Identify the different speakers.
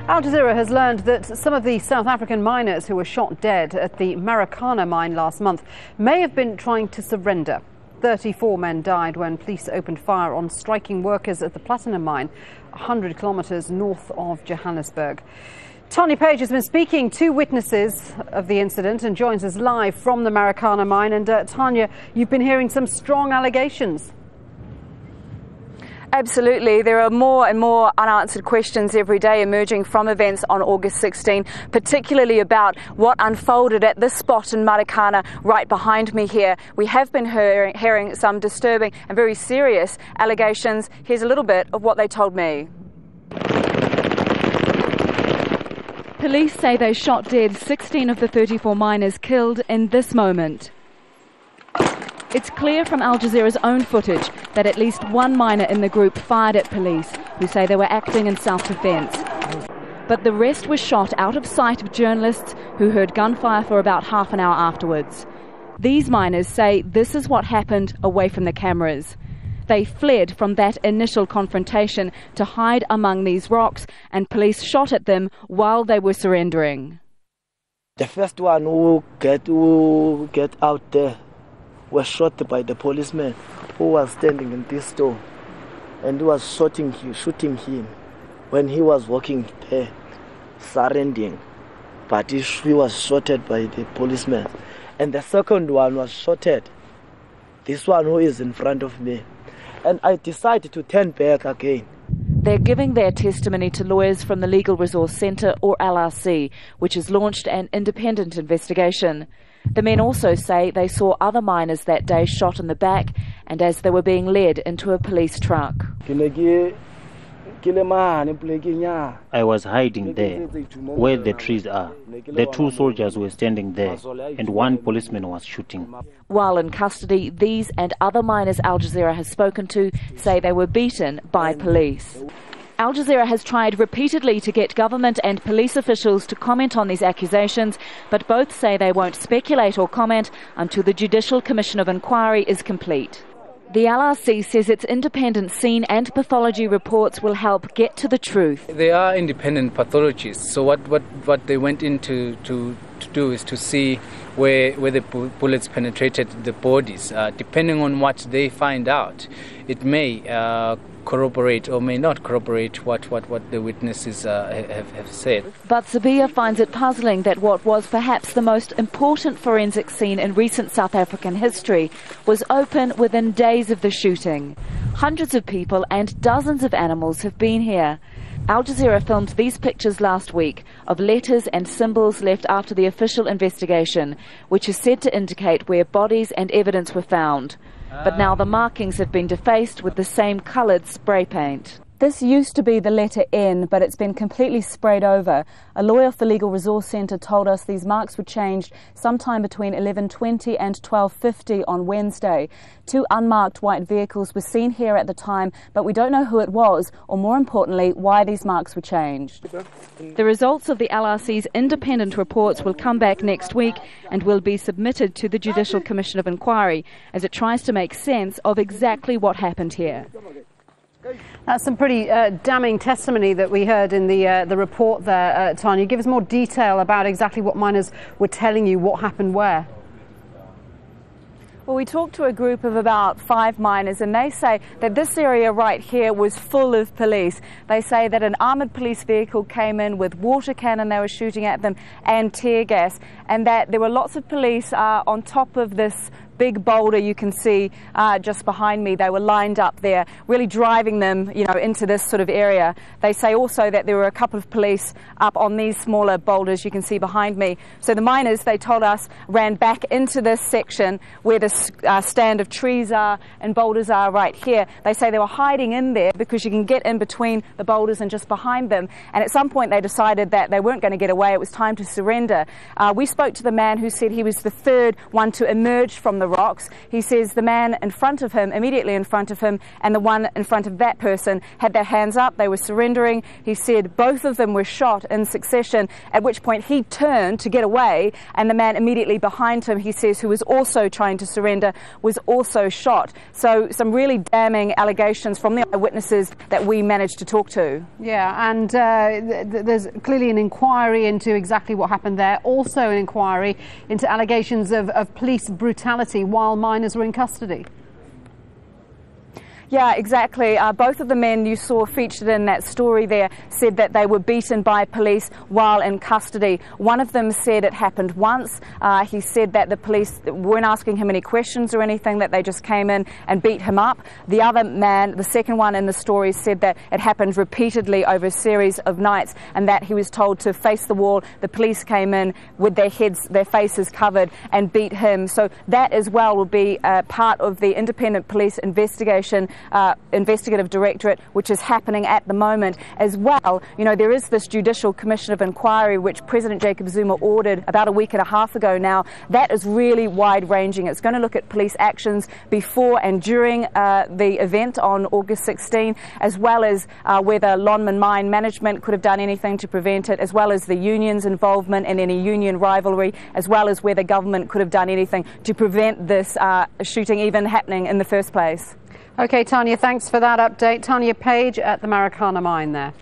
Speaker 1: Al Jazeera has learned that some of the South African miners who were shot dead at the Marikana mine last month may have been trying to surrender. 34 men died when police opened fire on striking workers at the platinum mine 100 kilometres north of Johannesburg. Tania Page has been speaking to witnesses of the incident and joins us live from the Marikana mine. And Tania, you've been hearing some strong allegations.
Speaker 2: Absolutely. There are more and more unanswered questions every day emerging from events on August 16, particularly about what unfolded at this spot in Marikana right behind me here. We have been hearing some disturbing and very serious allegations. Here's a little bit of what they told me. Police say they shot dead 16 of the 34 miners killed in this moment. It's clear from Al Jazeera's own footage that at least one miner in the group fired at police, who say they were acting in self-defence. But the rest were shot out of sight of journalists who heard gunfire for about half an hour afterwards. These miners say this is what happened away from the cameras. They fled from that initial confrontation to hide among these rocks, and police shot at them while they were surrendering.
Speaker 3: The first one who get out there was shot by the policeman who was standing in this store, and he was shooting him when he was walking there, surrendering. But he was shot by the policeman. And the second one was shot, this one who is in front of me. And I decided to turn back again.
Speaker 2: They're giving their testimony to lawyers from the Legal Resource Centre, or LRC, which has launched an independent investigation. The men also say they saw other miners that day shot in the back and as they were being led into a police truck.
Speaker 4: I was hiding there, where the trees are. The two soldiers were standing there, and one policeman was shooting.
Speaker 2: While in custody, these and other miners Al Jazeera has spoken to say they were beaten by police. Al Jazeera has tried repeatedly to get government and police officials to comment on these accusations, but both say they won't speculate or comment until the Judicial Commission of Inquiry is complete. The LRC says its independent scene and pathology reports will help get to the truth.
Speaker 5: They are independent pathologists, so what they went in to do is to see where the bullets penetrated the bodies. Depending on what they find out, it may corroborate or may not corroborate what the witnesses have said.
Speaker 2: But Sabia finds it puzzling that what was perhaps the most important forensic scene in recent South African history was open within days of the shooting. Hundreds of people and dozens of animals have been here. Al Jazeera filmed these pictures last week of letters and symbols left after the official investigation, which is said to indicate where bodies and evidence were found. But now the markings have been defaced with the same coloured spray paint. This used to be the letter N, but it's been completely sprayed over. A lawyer of the Legal Resource Centre told us these marks were changed sometime between 11:20 and 12:50 on Wednesday. Two unmarked white vehicles were seen here at the time, but we don't know who it was, or more importantly, why these marks were changed. The results of the LRC's independent reports will come back next week and will be submitted to the Judicial Commission of Inquiry as it tries to make sense of exactly what happened here.
Speaker 1: That's some pretty damning testimony that we heard in the report there, Tania. Give us more detail about exactly what miners were telling you, what happened where.
Speaker 2: Well, we talked to a group of about 5 miners, and they say that this area right here was full of police. They say that an armoured police vehicle came in with water cannon they were shooting at them and tear gas, and that there were lots of police on top of this big boulder you can see just behind me. They were lined up there, really driving them, into this sort of area. They say also that there were a couple of police up on these smaller boulders you can see behind me. So the miners, they told us, ran back into this section where the stand of trees are and boulders are right here. They say they were hiding in there because you can get in between the boulders and just behind them. And at some point they decided that they weren't going to get away. It was time to surrender. We spoke to the man who said he was the third one to emerge from the
Speaker 6: rocks. He says the man in front of him, immediately in front of him, and the one in front of that person had their hands up. They were surrendering. He said both of them were shot in succession, at which point he turned to get away, and the man immediately behind him, he says, who was also trying to surrender, was also shot. So some really damning allegations from the eyewitnesses that we managed to talk to.
Speaker 1: Yeah, and there's clearly an inquiry into exactly what happened there. Also an inquiry into allegations of police brutality while minors were in custody.
Speaker 6: Yeah, exactly. Both of the men you saw featured in that story there said that they were beaten by police while in custody. One of them said it happened once. He said that the police weren't asking him any questions or anything, that they just came in and beat him up. The other man, the second one in the story, said that it happened repeatedly over a series of nights and that he was told to face the wall. The police came in with their heads, their faces covered, and beat him. So that as well will be part of the independent police investigation. Investigative Directorate, which is happening at the moment as well. You know, there is this Judicial Commission of Inquiry which President Jacob Zuma ordered about a week and a half ago now. That is really wide-ranging. It's going to look at police actions before and during the event on August 16, as well as whether Lonmin Mine management could have done anything to prevent it, as well as the union's involvement and any union rivalry, as well as whether government could have done anything to prevent this shooting even happening in the first place.
Speaker 1: OK, Tania, thanks for that update. Tania Page at the Marikana mine there.